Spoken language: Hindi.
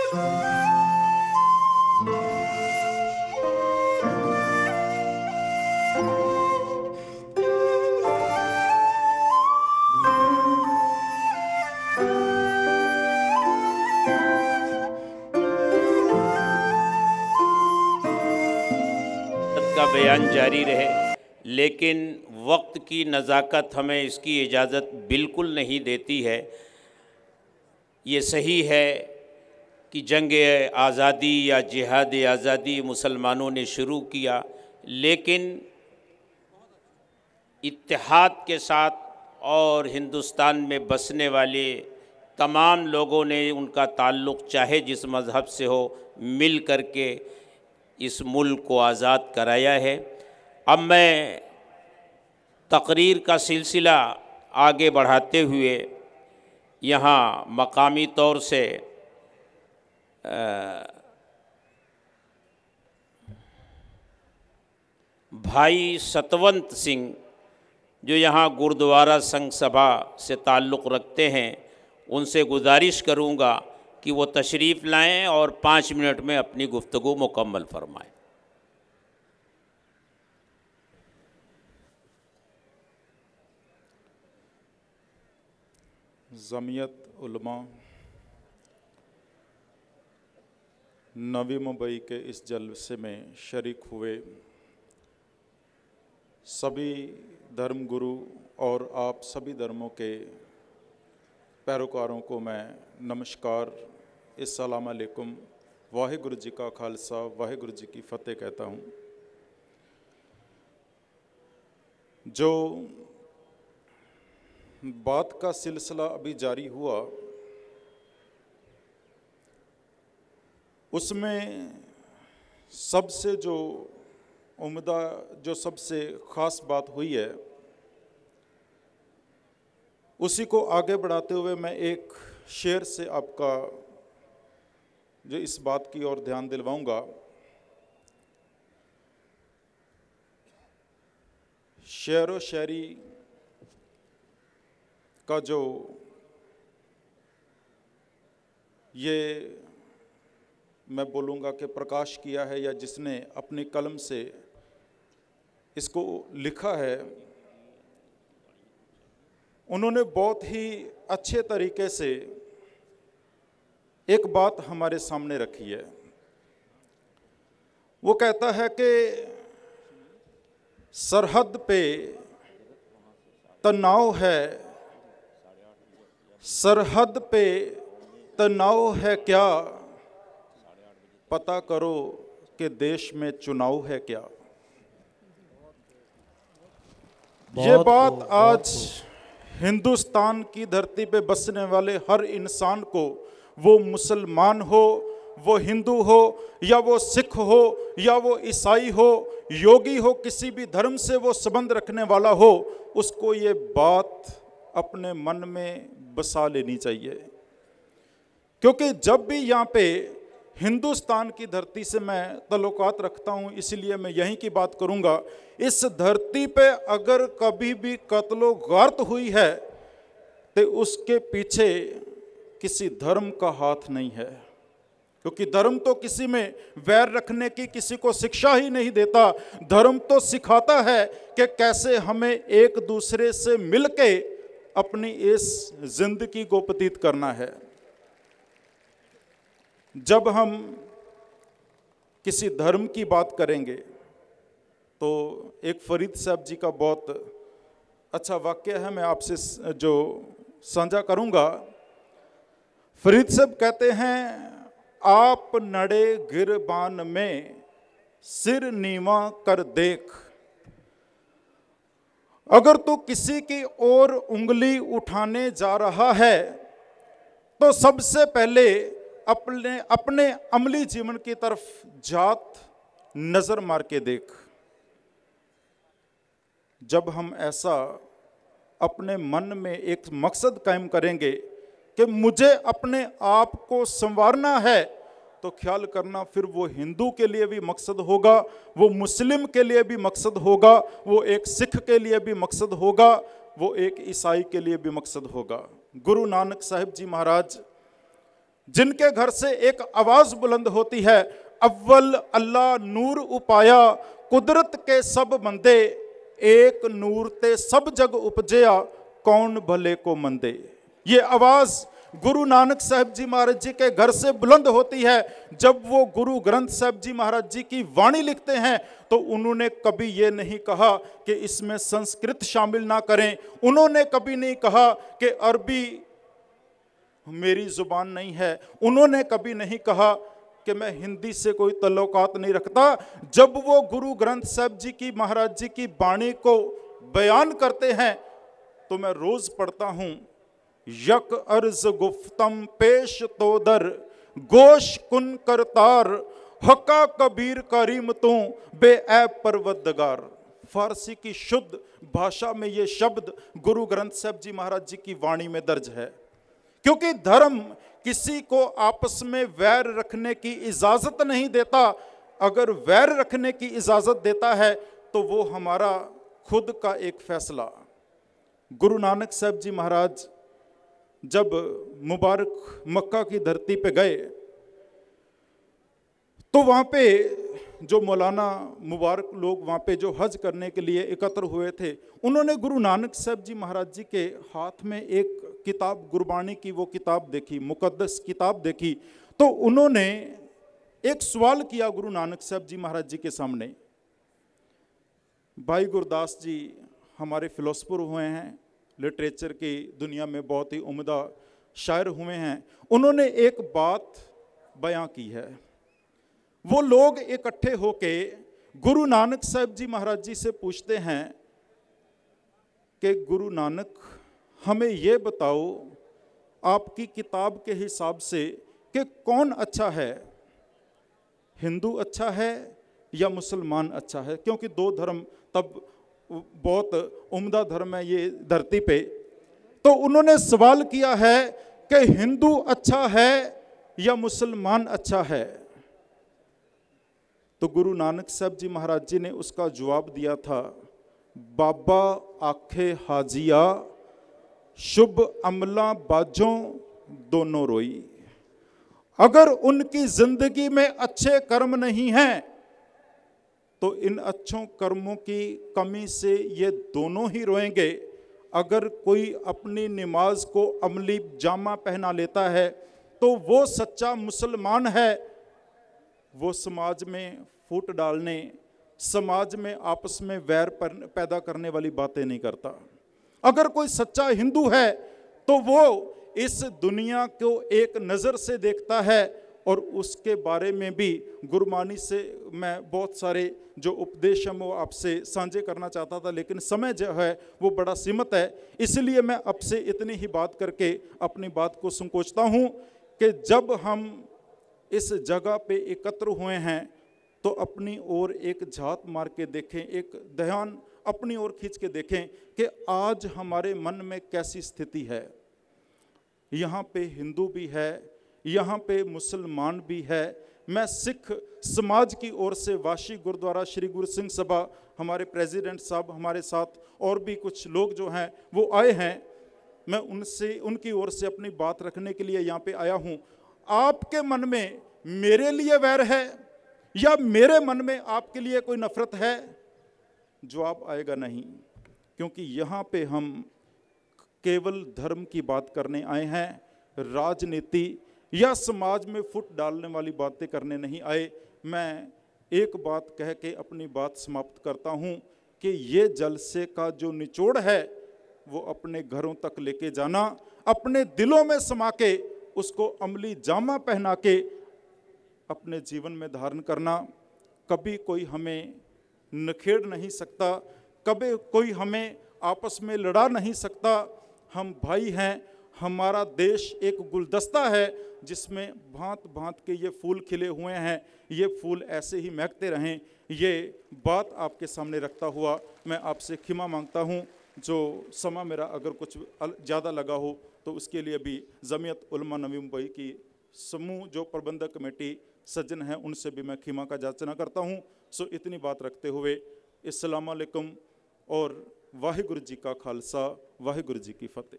का बयान जारी रहे, लेकिन वक्त की नज़ाकत हमें इसकी इजाज़त बिल्कुल नहीं देती है। ये सही है कि जंग आज़ादी या जिहाद आज़ादी मुसलमानों ने शुरू किया, लेकिन इत्तेहाद के साथ और हिंदुस्तान में बसने वाले तमाम लोगों ने उनका ताल्लुक़ चाहे जिस मज़हब से हो, मिल कर के इस मुल्क को आज़ाद कराया है। अब मैं तकरीर का सिलसिला आगे बढ़ाते हुए यहाँ मकामी तौर से भाई सतवंत सिंह जो यहाँ गुरुद्वारा संघ सभा से ताल्लुक़ रखते हैं, उनसे गुजारिश करूँगा कि वो तशरीफ़ लाएं और 5 मिनट में अपनी गुफ्तगू मुकम्मल फरमाएं। जमीयत उलमा नवी मुंबई के इस जलसे में शरीक हुए सभी धर्म गुरु और आप सभी धर्मों के पैरोकारों को मैं नमस्कार, अस्सलाम अलैकुम, वाहिगुरु जी का खालसा वाहिगुरु जी की फ़तेह कहता हूँ। जो बात का सिलसिला अभी जारी हुआ, उसमें सबसे जो उम्दा, जो सबसे ख़ास बात हुई है, उसी को आगे बढ़ाते हुए मैं एक शेर से आपका जो इस बात की ओर ध्यान दिलवाऊंगा। शेर व शायरी का जो ये मैं बोलूँगा कि प्रकाश किया है या जिसने अपनी कलम से इसको लिखा है, उन्होंने बहुत ही अच्छे तरीके से एक बात हमारे सामने रखी है। वो कहता है कि सरहद पे तनाव है, सरहद पे तनाव है क्या, पता करो कि देश में चुनाव है क्या। ये बात आज हिंदुस्तान की धरती पे बसने वाले हर इंसान को, वो मुसलमान हो, वो हिंदू हो, या वो सिख हो, या वो ईसाई हो, योगी हो, किसी भी धर्म से वो संबंध रखने वाला हो, उसको ये बात अपने मन में बसा लेनी चाहिए। क्योंकि जब भी यहाँ पे हिंदुस्तान की धरती से मैं ताल्लुकात रखता हूँ, इसलिए मैं यहीं की बात करूँगा। इस धरती पे अगर कभी भी कत्लो गारत हुई है तो उसके पीछे किसी धर्म का हाथ नहीं है, क्योंकि धर्म तो किसी में वैर रखने की किसी को शिक्षा ही नहीं देता। धर्म तो सिखाता है कि कैसे हमें एक दूसरे से मिलके अपनी इस जिंदगी को व्यतीत करना है। जब हम किसी धर्म की बात करेंगे तो एक फरीद साहब जी का बहुत अच्छा वाक्य है, मैं आपसे जो साझा करूंगा। फरीद साहब कहते हैं, आप नड़े गिरबान में सिर नीवा कर देख, अगर तू किसी की ओर उंगली उठाने जा रहा है तो सबसे पहले अपने अमली जीवन की तरफ जात नजर मार के देख। जब हम ऐसा अपने मन में एक मकसद कायम करेंगे कि मुझे अपने आप को संवारना है, तो ख्याल करना फिर वो हिंदू के लिए भी मकसद होगा, वो मुस्लिम के लिए भी मकसद होगा, वो एक सिख के लिए भी मकसद होगा, वो एक ईसाई के लिए भी मकसद होगा। गुरु नानक साहिब जी महाराज जिनके घर से एक आवाज बुलंद होती है, अव्वल अल्लाह नूर उपाया, कुदरत के सब बंदे, एक नूर ते सब जग उपजया, कौन भले को मंदे। ये आवाज गुरु नानक साहब जी महाराज जी के घर से बुलंद होती है। जब वो गुरु ग्रंथ साहब जी महाराज जी की वाणी लिखते हैं तो उन्होंने कभी ये नहीं कहा कि इसमें संस्कृत शामिल ना करें, उन्होंने कभी नहीं कहा कि अरबी मेरी जुबान नहीं है, उन्होंने कभी नहीं कहा कि मैं हिंदी से कोई तल्लुकात नहीं रखता। जब वो गुरु ग्रंथ साहब जी की महाराज जी की वाणी को बयान करते हैं तो मैं रोज पढ़ता हूं, यक अर्ज गुफ्तम पेश तोदर, गोश कुन करतार, हका कबीर करीम तू बेऐब परवदगार। फारसी की शुद्ध भाषा में ये शब्द गुरु ग्रंथ साहब जी महाराज जी की वाणी में दर्ज है। क्योंकि धर्म किसी को आपस में वैर रखने की इजाजत नहीं देता। अगर वैर रखने की इजाजत देता है तो वो हमारा खुद का एक फैसला। गुरु नानक साहब जी महाराज जब मुबारक मक्का की धरती पे गए तो वहाँ पे जो मौलाना मुबारक लोग वहाँ पे जो हज करने के लिए एकत्र हुए थे, उन्होंने गुरु नानक साहब जी महाराज जी के हाथ में एक किताब, गुरबाणी की वो किताब देखी, मुकद्दस किताब देखी। तो उन्होंने एक सवाल किया गुरु नानक साहब जी महाराज जी के सामने। भाई गुरदास जी हमारे फिलोसफर हुए हैं, लिटरेचर की दुनिया में बहुत ही उम्दा शायर हुए हैं। उन्होंने एक बात बयां की है। वो लोग इकट्ठे होके गुरु नानक साहब जी महाराज जी से पूछते हैं कि गुरु नानक हमें ये बताओ आपकी किताब के हिसाब से कि कौन अच्छा है, हिंदू अच्छा है या मुसलमान अच्छा है? क्योंकि दो धर्म तब बहुत उम्दा धर्म है ये धरती पे। तो उन्होंने सवाल किया है कि हिंदू अच्छा है या मुसलमान अच्छा है? तो गुरु नानक साहब जी महाराज जी ने उसका जवाब दिया था, बाबा आखे हाजिया, शुभ अमला बाजों दोनों रोई। अगर उनकी जिंदगी में अच्छे कर्म नहीं हैं तो इन अच्छों कर्मों की कमी से ये दोनों ही रोएंगे। अगर कोई अपनी नमाज को अमली जामा पहना लेता है तो वो सच्चा मुसलमान है। वो समाज में फूट डालने, समाज में आपस में वैर पैदा करने वाली बातें नहीं करता। अगर कोई सच्चा हिंदू है तो वो इस दुनिया को एक नज़र से देखता है। और उसके बारे में भी गुरबानी से मैं बहुत सारे जो उपदेश हैं वो आपसे साझे करना चाहता था, लेकिन समय जो है वो बड़ा सीमित है। इसलिए मैं आपसे इतनी ही बात करके अपनी बात को संकोचता हूँ कि जब हम इस जगह पे एकत्र हुए हैं तो अपनी ओर एक झात मार के देखें, एक ध्यान अपनी ओर खींच के देखें कि आज हमारे मन में कैसी स्थिति है। यहाँ पे हिंदू भी है, यहाँ पे मुसलमान भी है। मैं सिख समाज की ओर से वाशी गुरुद्वारा श्री गुरु सिंह सभा, हमारे प्रेसिडेंट साहब हमारे साथ और भी कुछ लोग जो हैं वो आए हैं, मैं उनसे उनकी ओर से अपनी बात रखने के लिए यहाँ पे आया हूँ। आपके मन में मेरे लिए वैर है या मेरे मन में आपके लिए कोई नफरत है? जवाब आएगा नहीं, क्योंकि यहाँ पे हम केवल धर्म की बात करने आए हैं, राजनीति या समाज में फुट डालने वाली बातें करने नहीं आए। मैं एक बात कह के अपनी बात समाप्त करता हूँ कि ये जलसे का जो निचोड़ है वो अपने घरों तक लेके जाना, अपने दिलों में समा के उसको अमली जामा पहना के अपने जीवन में धारण करना। कभी कोई हमें नखेड़ नहीं सकता, कभी कोई हमें आपस में लड़ा नहीं सकता। हम भाई हैं। हमारा देश एक गुलदस्ता है जिसमें भांत भांत के ये फूल खिले हुए हैं। ये फूल ऐसे ही महकते रहें, ये बात आपके सामने रखता हुआ मैं आपसे क्षमा मांगता हूँ। जो समय मेरा अगर कुछ ज़्यादा लगा हो तो उसके लिए भी जमीयत उलमा नवी मुंबई की समूह जो प्रबंधक कमेटी सज्जन हैं उनसे भी मैं क्षमा का याचना करता हूँ। सो इतनी बात रखते हुए अस्सलाम वालेकुम और वाहिगुरु जी का खालसा, वाहिगुरु जी की फतेह।